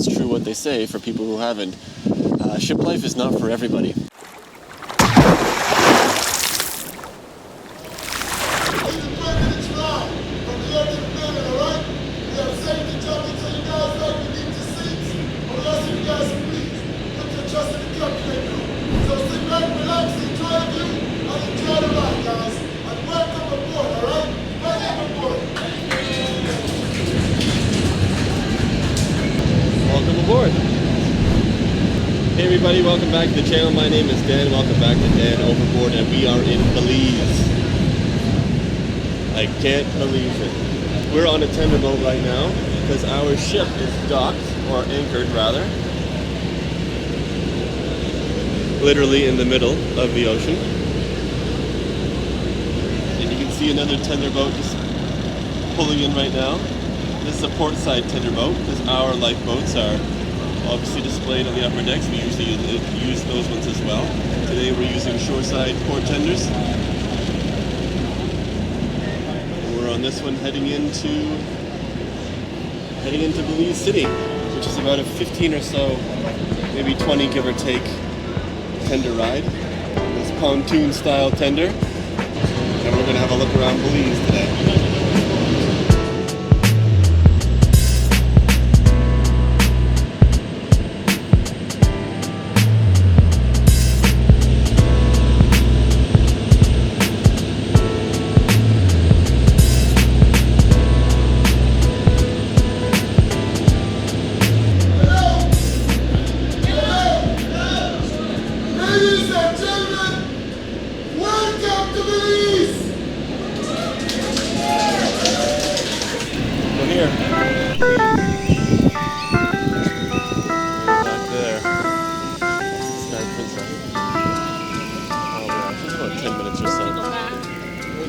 is true what they say for people who haven't. Ship life is not for everybody. Welcome aboard. Hey everybody, welcome back to the channel. My name is Dan. Welcome back to Dan Overboard, and we are in Belize. I can't believe it. We're on a tender boat right now because our ship is docked, or anchored rather, literally in the middle of the ocean. And you can see another tender boat just pulling in right now. This is a port side tender boat because our lifeboats are obviously displayed on the upper decks. We usually use those ones as well. Today we're using shoreside port tenders. We're on this one heading into Belize City, which is about a 15 or so, maybe 20 give or take, tender ride. This pontoon style tender. And we're going to have a look around Belize today.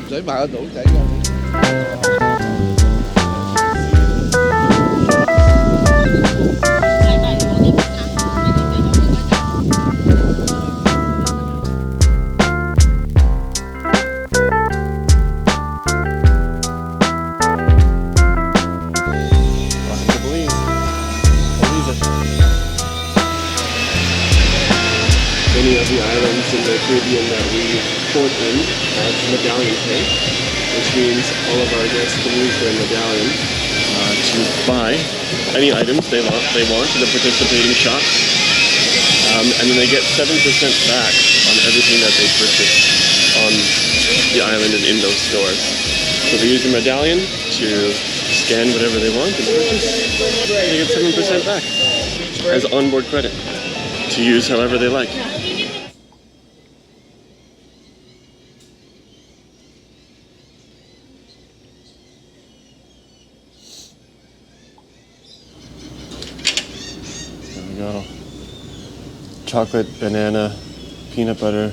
Để mà đủ chạy ra. Many of the islands in the Caribbean that we port in have MedallionPay, which means all of our guests can use their medallion to buy any items they want in the participating shops, and then they get 7% back on everything that they purchase on the island and in those stores. So they use the medallion to scan whatever they want and purchase. They get 7% back as onboard credit to use however they like. There we go. Chocolate, banana, peanut butter,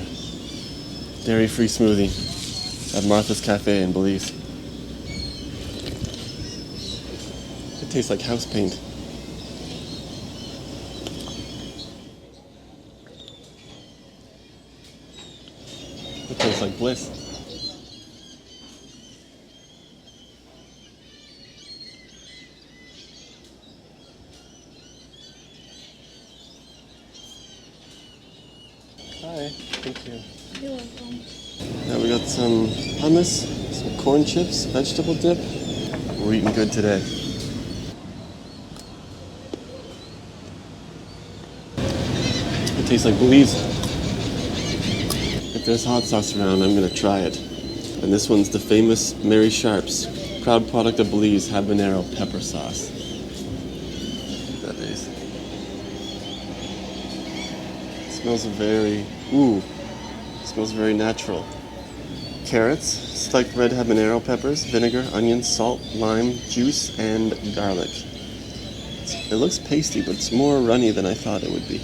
dairy-free smoothie at Martha's Cafe in Belize. It tastes like house paint. It tastes like bliss. Hi, thank you. You're welcome. Now we got some hummus, some corn chips, vegetable dip. We're eating good today. It tastes like Belize. If there's hot sauce around, I'm gonna try it. And this one's the famous Mary Sharp's, proud product of Belize, habanero pepper sauce. That is. It smells smells very natural. Carrots, spiked red habanero peppers, vinegar, onion, salt, lime, juice, and garlic. It looks pasty, but it's more runny than I thought it would be.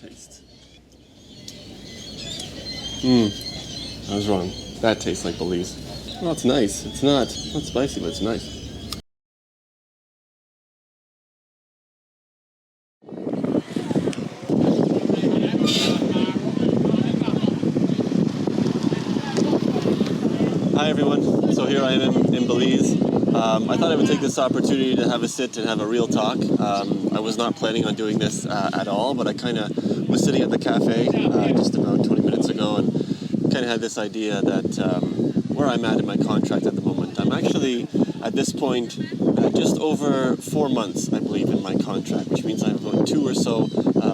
Taste. I was wrong. That tastes like Belize. Well, it's nice. It's not spicy, but it's nice. Hi everyone. So here I am in Belize. I thought I would take this opportunity to have a sit and have a real talk. I was not planning on doing this at all, but I kind of was sitting at the cafe just about 20 minutes ago and kind of had this idea that where I'm at in my contract at the moment. I'm actually at this point just over 4 months, I believe, in my contract, which means I have about 2 or so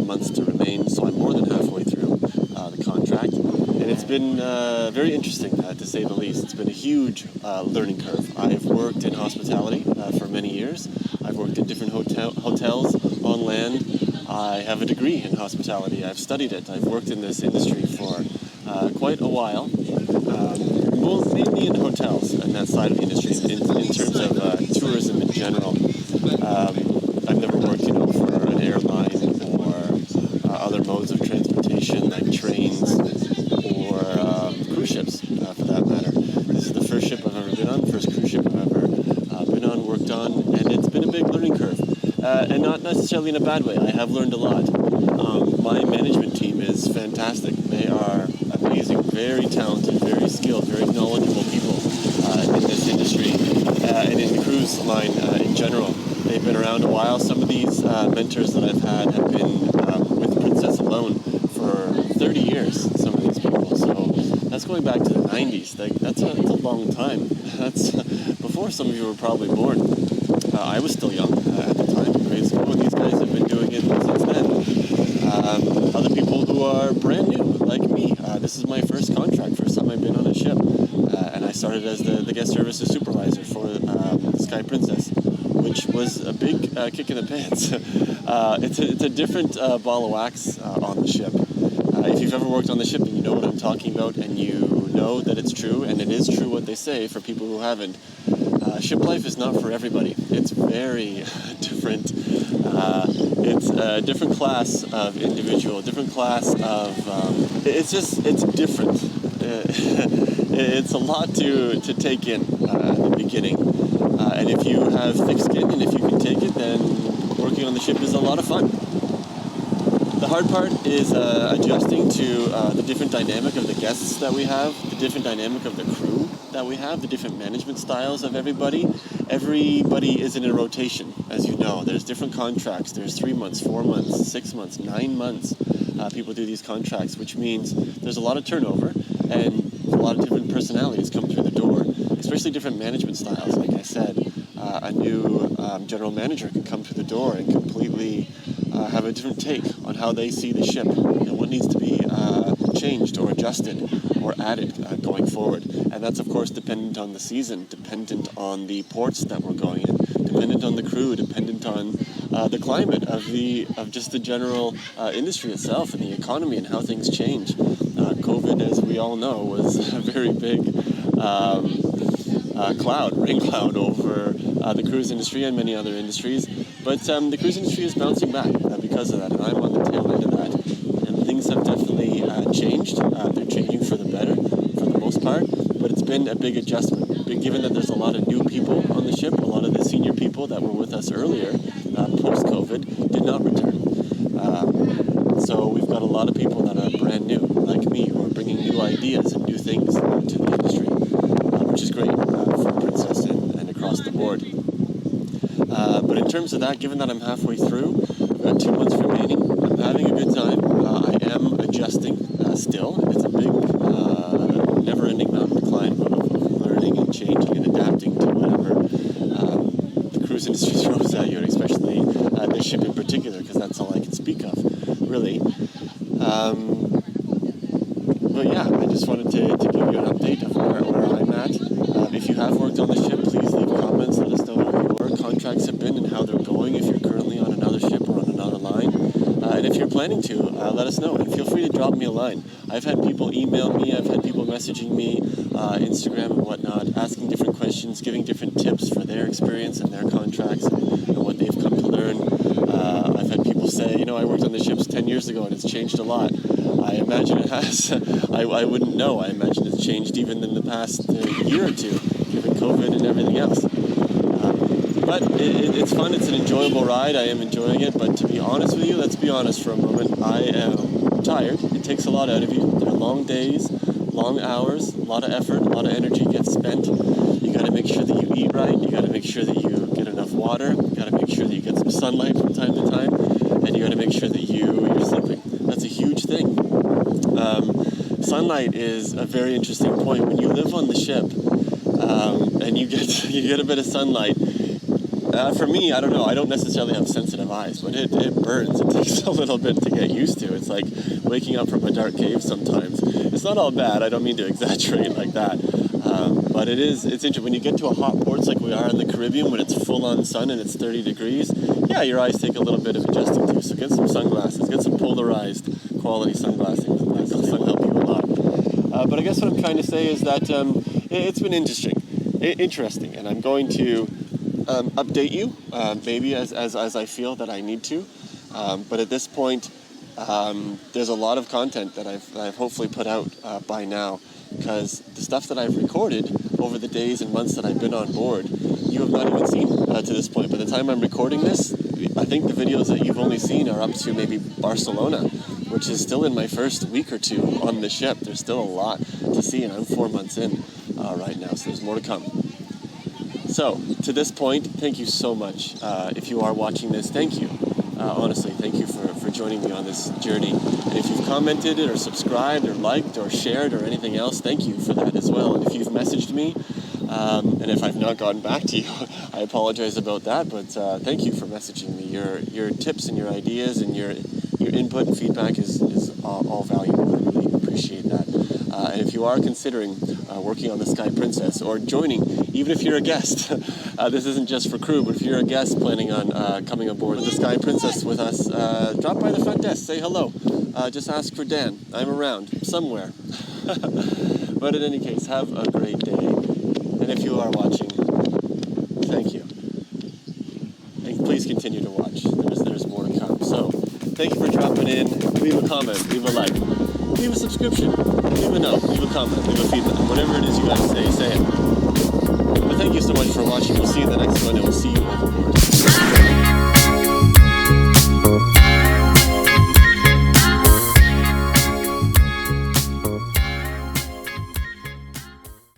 months to remain. So I'm more than halfway through the contract. And it's been very interesting, to say the least. It's been a huge learning curve. I've worked in hospitality for many years. I've worked in different hotels on land. I have a degree in hospitality. I've studied it. I've worked in this industry for quite a while, mainly in hotels and that side of the industry. In terms of tourism in general, I've never worked, for an airline or other modes of transportation like trains or cruise ships, for that matter. This is the first ship I've ever been on, first cruise ship I've ever been on, worked on, and it's been a big learning curve. And not necessarily in a bad way. I have learned a lot. My management team is fantastic. They are amazing, very talented, very skilled, very knowledgeable people in this industry and in the cruise line in general. They've been around a while. Some of these mentors that I've had have been with Princess alone for 30 years, some of these people. So that's going back to the 90s. That's a long time. That's before some of you were probably born. I was still young at the time in grade school, and these guys have been doing it since then. Other people who are brand new, like me. This is my first contract, first time I've been on a ship. And I started as the guest services supervisor for Sky Princess, which was a big kick in the pants. It's a different ball of wax on the ship. If you've ever worked on the ship and you know what I'm talking about, and you know that it's true, and it is true what they say for people who haven't, ship life is not for everybody. It's very different. It's a different class of individual, different class of, it's different. It's a lot to take in at the beginning. And if you have thick skin and if you can take it, then working on the ship is a lot of fun. The hard part is adjusting to the different dynamic of the guests that we have, the different dynamic of the crew that we have, the different management styles of everybody. Everybody is in a rotation, as you know. There's different contracts. There's 3 months, 4 months, 6 months, 9 months. People do these contracts, which means there's a lot of turnover and a lot of different personalities come through the door, especially different management styles. Like I said, a new general manager can come through the door and completely have a different take on how they see the ship and what needs to be changed or adjusted or added going forward. And that's of course dependent on the season, dependent on the ports that we're going in, dependent on the crew, dependent on the climate of just the general industry itself and the economy and how things change. COVID, as we all know, was a very big rain cloud over the cruise industry and many other industries. But the cruise industry is bouncing back because of that, and I'm on the tail end of that. And things have definitely changed. They're changing for the better, for the most part, but it's been a big adjustment. Given that there's a lot of new people on the ship, a lot of the senior people that were with us earlier, post-COVID, did not return. So we've got a lot of people that are brand new, like me, who are bringing new ideas and new things to the industry, which is great for Princess and across the board. But in terms of that, given that I'm halfway through, I've got 2 months remaining, I'm having a good time. I am adjusting still. It's a big, never-ending mountain climb of learning and changing and adapting to whatever the cruise industry throws at you, and especially this ship in particular, because that's all I can speak of, really. But yeah, I just wanted to give you an update of where I'm at. If you have worked on the ship, please leave comments. Let us know what your contracts have been and how they're going, if you're currently on another ship or on another line. And if you're planning to, let us know. And feel free to drop me a line. I've had people email me, I've had people messaging me, Instagram and whatnot, asking different questions, giving different tips for their experience and their contracts and what they've come to learn. I've I've had people say, you know, I worked on the ships 10 years ago and it's changed a lot. I imagine it has. I wouldn't know. I imagine it's changed even in the past year or two, given COVID and everything else. But it's fun. It's an enjoyable ride. I am enjoying it. But to be honest with you, let's be honest for a moment. I am tired. It takes a lot out of you. There are long days, long hours, a lot of effort, a lot of energy gets spent. You got to make sure that you eat right. You got to make sure that you get enough water. You got to make sure that you get some sunlight from time to time, and you got to make sure that you're sleeping. That's a huge thing. Sunlight is a very interesting point. When you live on the ship and you get a bit of sunlight. For me, I don't know. I don't necessarily have sensitive eyes, but it burns. It takes a little bit to get used to. It's like waking up from a dark cave sometimes. It's not all bad. I don't mean to exaggerate like that. But it's interesting. When you get to a hot port like we are in the Caribbean, when it's full on sun and it's 30 degrees, yeah, your eyes take a little bit of adjusting to. So get some sunglasses. Get some polarized quality sunglasses. That'll help you a lot. But I guess what I'm trying to say is that it's been interesting, and I'm going to update you maybe as I feel that I need to. But at this point, there's a lot of content that I've hopefully put out by now, because the stuff that I've recorded over the days and months that I've been on board, you have not even seen to this point. By the time I'm recording this, I think the videos that you've only seen are up to maybe Barcelona, which is still in my first week or two on the ship. There's still a lot to see, and I'm 4 months in right now, so there's more to come. So, to this point, thank you so much. If you are watching this, thank you. Honestly, thank you for joining me on this journey. And if you've commented it or subscribed or liked or shared or anything else, thank you for that as well. And if you've messaged me, and if I've not gotten back to you, I apologize about that, but thank you for messaging me. Your tips and your ideas and your input and feedback is all valuable. I really appreciate that. And if you are considering working on the Sky Princess or joining, even if you're a guest, this isn't just for crew, but if you're a guest planning on coming aboard the Sky Princess with us, drop by the front desk, say hello. Just ask for Dan. I'm around somewhere. But in any case, have a great day. And if you are watching, thank you. And please continue to watch. There's more to come. So, thank you for dropping in. Leave a comment, leave a like, leave a subscription, leave a note, leave a comment, leave a feedback. Whatever it is you gotta say it. But thank you so much for watching. We'll see you in the next one, and we'll see you overboard.